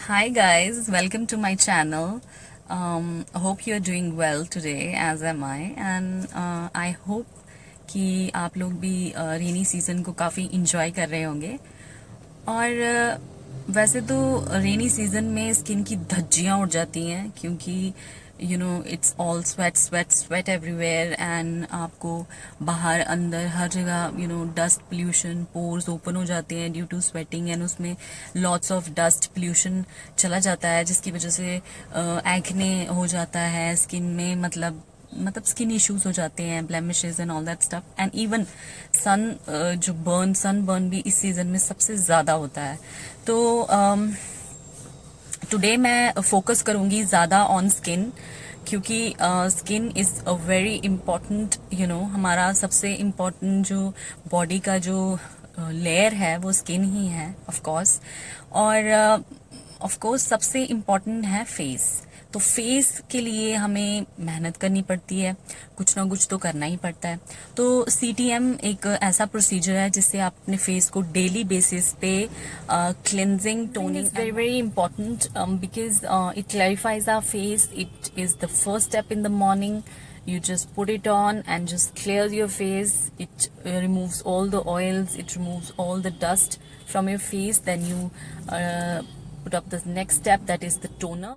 Hi guys, welcome to my channel. Hope you're doing well today as am I and I hope कि आप लोग भी rainy season को काफ़ी enjoy कर रहे होंगे और वैसे तो रेनी सीजन में स्किन की धज्जियाँ उड़ जाती हैं क्योंकि it's all sweat sweat sweat everywhere and आपको बाहर अंदर हर जगह डस्ट पोल्यूशन पोर्स ओपन हो जाते हैं ड्यू टू स्वेटिंग एंड उसमें लॉट्स ऑफ डस्ट पोल्यूशन चला जाता है जिसकी वजह से एक्ने हो जाता है स्किन में मतलब स्किन इश्यूज हो जाते हैं blemishes and all that stuff and even sun burn भी इस सीजन में सबसे ज्यादा होता है तो टुडे मैं फोकस करूंगी ज्यादा ऑन स्किन क्योंकि skin is a very important हमारा सबसे इम्पोर्टेंट जो बॉडी का जो लेयर है वो स्किन ही है ऑफ कोर्स और ऑफ कोर्स सबसे इम्पोर्टेंट है फेस तो फेस के लिए हमें मेहनत करनी पड़ती है कुछ ना कुछ तो करना ही पड़ता है तो CTM एक ऐसा प्रोसीजर है जिससे आप अपने फेस को डेली बेसिस पे cleansing toning very very important because it clarifies our face it is the first step in the morning you just put it on and just clears your face it removes all the oils it removes all the dust from your face then you put up the next step that is the toner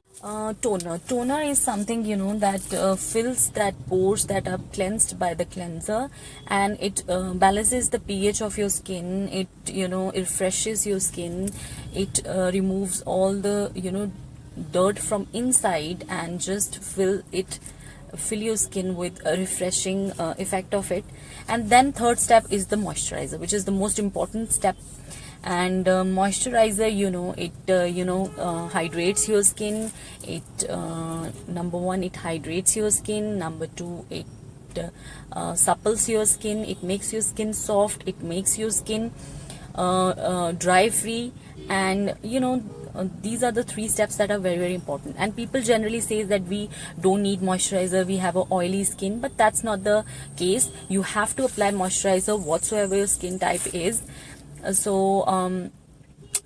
is something that fills that pores that are cleansed by the cleanser and it balances the pH of your skin it it refreshes your skin it removes all the dirt from inside and just fill your skin with a refreshing effect of it and then third step is the moisturizer which is the most important step and moisturizer it hydrates your skin it number one it hydrates your skin number two it supples your skin it makes your skin soft it makes your skin dry free and these are the three steps that are very very important and people generally say that we don't need moisturizer we have a oily skin but that's not the case you have to apply moisturizer whatsoever your skin type is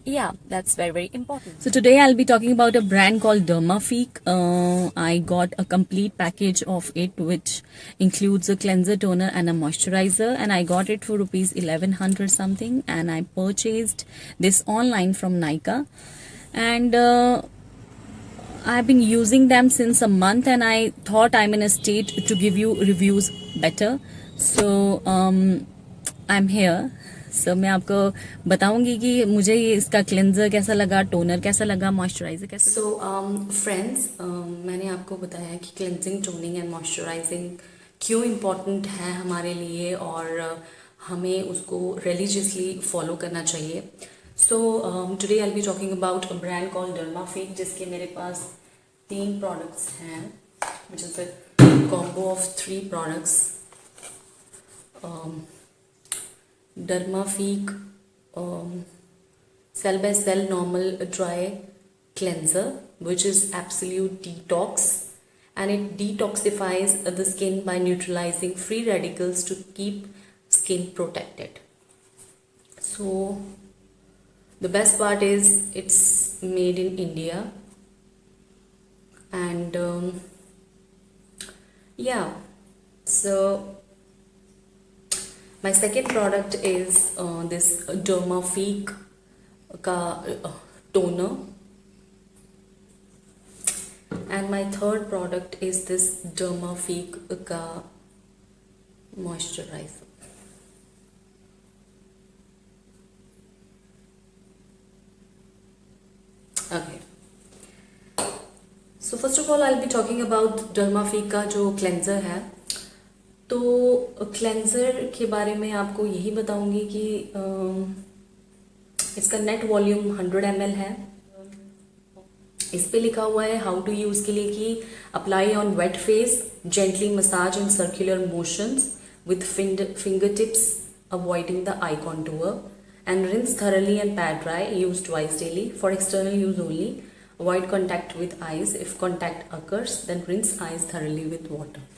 yeah, that's very very important. So today I'll be talking about a brand called Dermafique. I got a complete package of it which includes a cleanser, toner and a moisturizer and I got it for rupees 1100 something and I purchased this online from Nykaa and I've been using them since a month and I thought I'm in a state to give you reviews better. So I'm here. So मैं आपको बताऊंगी कि मुझे ये इसका cleanser कैसा लगा toner कैसा लगा मॉइस्चराइजर कैसा सो फ्रेंड्स मैंने आपको बताया कि क्लेंजिंग टोनिंग एंड मॉइस्चराइजिंग क्यों इम्पोर्टेंट है हमारे लिए और हमें उसको रिलीजियसली फॉलो करना चाहिए so today I will be talking about a brand called Dermafique जिसके मेरे पास 3 प्रोडक्ट्स हैं which is a combo of 3 products Dermafique Cell by Cell Normal Dry Cleanser which is absolute detox and it detoxifies the skin by neutralizing free radicals to keep skin protected. So the best part is it's made in India and yeah so my second product is this Dermafique ka toner and my third product is this Dermafique ka moisturizer. Okay. So first of all I'll be talking about Dermafique का जो cleanser है तो cleanser के बारे में आपको यही बताऊंगी कि इसका नेट वॉल्यूम 100 ml है इस पे लिखा हुआ है हाउ टू यूज के लिए कि apply on wet face gently massage in circular motions with finger tips avoiding the eye contour and rinse thoroughly and pat dry use twice daily for external use only avoid contact with eyes if contact occurs then rinse eyes thoroughly with water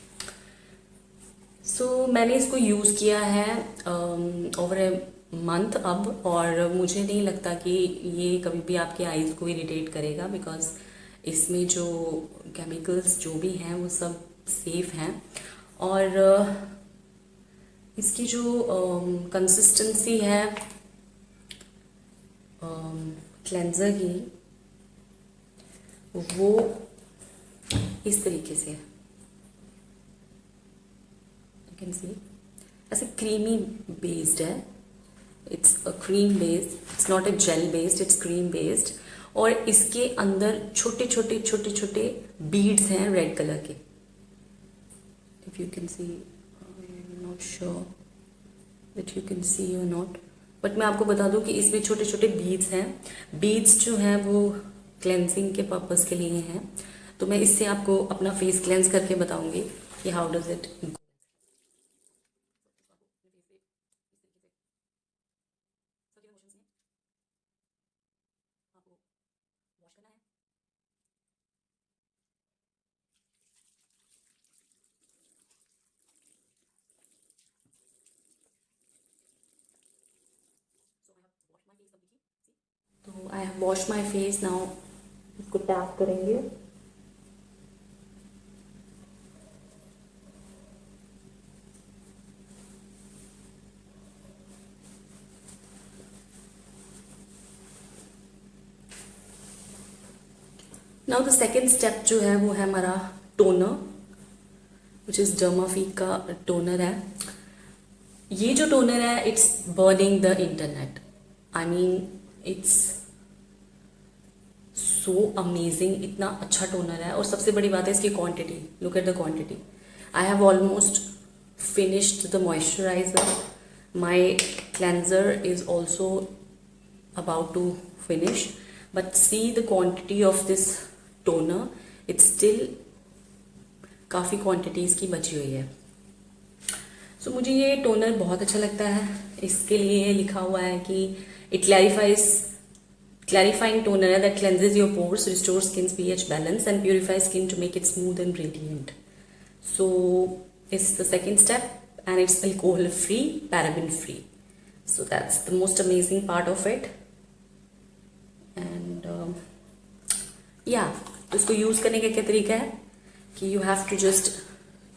मैंने इसको use किया है over a month अब, और मुझे नहीं लगता कि ये कभी भी आपके आईज को इरिटेट करेगा, बिकॉज इसमें जो केमिकल्स जो भी हैं वो सब सेफ हैं। और इसकी जो कंसिस्टेंसी है क्लेंजर की, वो इस तरीके से है, यू कैन सी ऐसे क्रीमी बेस्ड है। It's a cream based, it's not a gel based, it's cream based. और इसके अंदर छोटे छोटे छोटे छोटे बीड्स हैं रेड कलर के, if you can see, not sure that you can see और नॉट, बट मैं आपको बता दूं कि इसमें छोटे छोटे बीड्स हैं। बीड्स जो हैं वो क्लेंजिंग के पर्पस के लिए हैं। तो मैं इससे आपको अपना फेस क्लेंज करके बताऊंगी कि हाउ डज इट। तो I have wash my face now, इसको टैप करेंगे। नाउ द सेकेंड स्टेप जो है वो है हमारा टोनर, विच इज डर्माफीक का टोनर है। ये जो टोनर है it's burning the internet, I mean it's so amazing, इतना अच्छा टोनर है। और सबसे बड़ी बात है इसकी quantity, look at the quantity. I have almost finished the moisturiser, my cleanser is also about to finish, but see the quantity of this toner, it's still काफ़ी क्वांटिटीज़ की बची हुई है। सो मुझे ये टोनर बहुत अच्छा लगता है। इसके लिए लिखा हुआ है कि it clarifying toner that cleanses your pores, restores skin's pH balance and purifies skin to make it smooth and radiant. So it's the second step and it's alcohol free, paraben free. So that's the most amazing part of it. And या तो इसको use करने का क्या तरीका है कि you have to just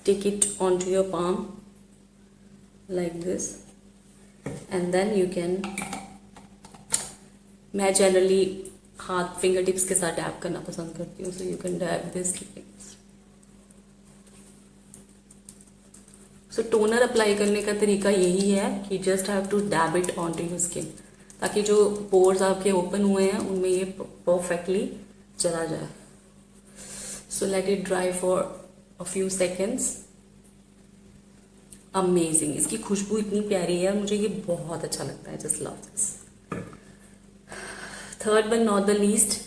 take it on to your palm like this and then you can, मैं जनरली हाथ फिंगर टिप्स के साथ डैब करना पसंद करती हूँ, so you can dab this. So toner apply करने का तरीका यही है कि just have to dab it on to your skin, ताकि जो पोर्स आपके ओपन हुए हैं उनमें ये परफेक्टली चला जाए। So let it dry for a few seconds. Amazing, इसकी खुशबू इतनी प्यारी है, मुझे ये बहुत अच्छा लगता है, just love this. Third but not the least,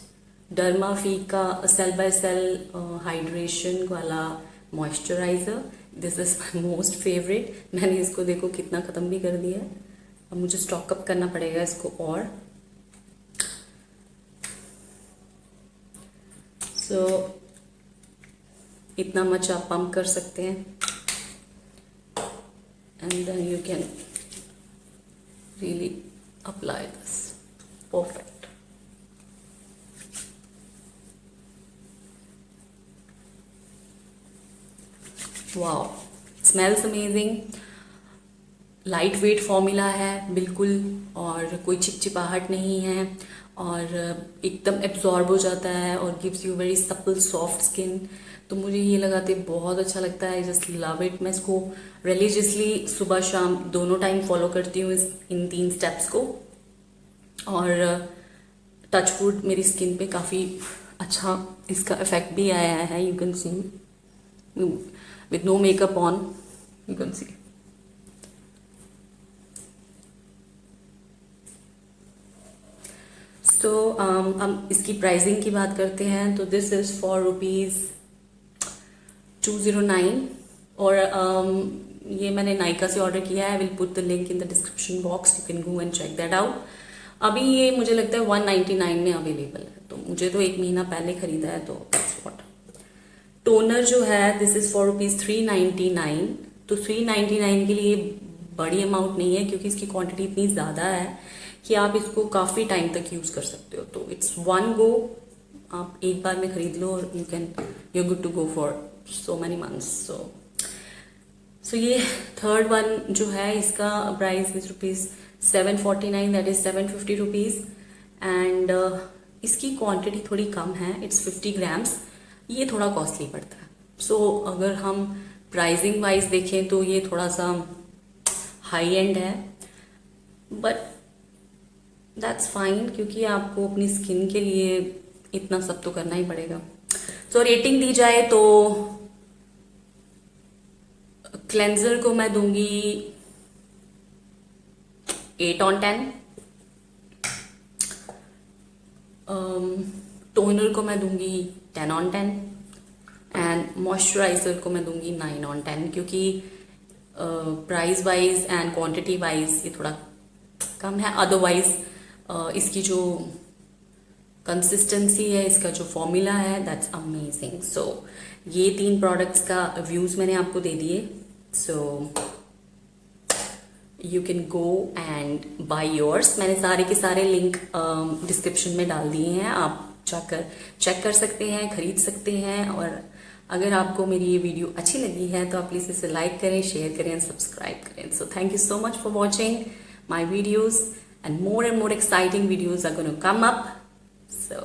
डर्माफीक का सेल बाय सेल हाइड्रेशन वाला moisturiser. This is my most favourite. मैंने इसको देखो कितना ख़त्म भी कर दिया है, अब मुझे स्टॉक अप करना पड़ेगा इसको। और सो इतना मच आप पंप कर सकते हैं and then you can really apply this, perfect. Wow, smells amazing, light weight formula है बिल्कुल, और कोई चिपचिपाहट नहीं है, और एकदम एब्जॉर्ब हो जाता है और gives you very supple soft skin. तो मुझे ये लगाते बहुत अच्छा लगता है, जस्ट लव इट। मैं इसको रिलीजियसली सुबह शाम दोनों टाइम फॉलो करती हूँ इन 3 स्टेप्स को, और टच वुड मेरी स्किन पे काफ़ी अच्छा इसका इफेक्ट भी आया है। You can see with no makeup on, you can see. So हम इसकी प्राइसिंग की बात करते हैं, तो दिस इज फॉर ₹209, और ये मैंने नाइका से ऑर्डर किया है। I will put the link in the description box, you can go and check that out. अभी ये मुझे लगता है 199 में अवेलेबल है, तो मुझे तो 1 महीना पहले खरीदा है, तो दैट्स व्हाट। टोनर जो है दिस इज फॉर ₹399, तो 399 के लिए बड़ी अमाउंट नहीं है, क्योंकि इसकी क्वांटिटी इतनी ज़्यादा है कि आप इसको काफ़ी टाइम तक यूज़ कर सकते हो। तो इट्स वन गो, आप एक बार में खरीद लो और you good to go for so many months. So ये थर्ड वन जो है, इसका price is ₹749, that is 750 rupees. And इसकी क्वांटिटी थोड़ी कम है, इट्स 50 ग्राम्स। ये थोड़ा कॉस्टली पड़ता है। सो अगर हम प्राइसिंग वाइज देखें तो ये थोड़ा सा हाई एंड है, बट दैट्स फाइन, क्योंकि आपको अपनी स्किन के लिए इतना सब तो करना ही पड़ेगा। सो रेटिंग दी जाए तो क्लेंजर को मैं दूंगी 8/10, टोनर को मैं दूंगी 10/10 एंड मॉइस्चराइजर को मैं दूंगी 9/10, क्योंकि price wise and quantity wise ये थोड़ा कम है। अदरवाइज इसकी जो कंसिस्टेंसी है, इसका जो फॉर्मूला है, दैट्स अमेजिंग। सो ये 3 प्रोडक्ट्स का व्यूज मैंने आपको दे दिए। सो you can go and bye yours. मैंने सारे के सारे लिंक डिस्क्रिप्शन में डाल दिए हैं, आप जाकर चेक कर सकते हैं, खरीद सकते हैं। और अगर आपको मेरी ये वीडियो अच्छी लगी है तो आप प्लीज़ इसे लाइक करें, शेयर करें, सब्सक्राइब करें। So thank you so much for watching my videos, and more exciting videos are going to come up. So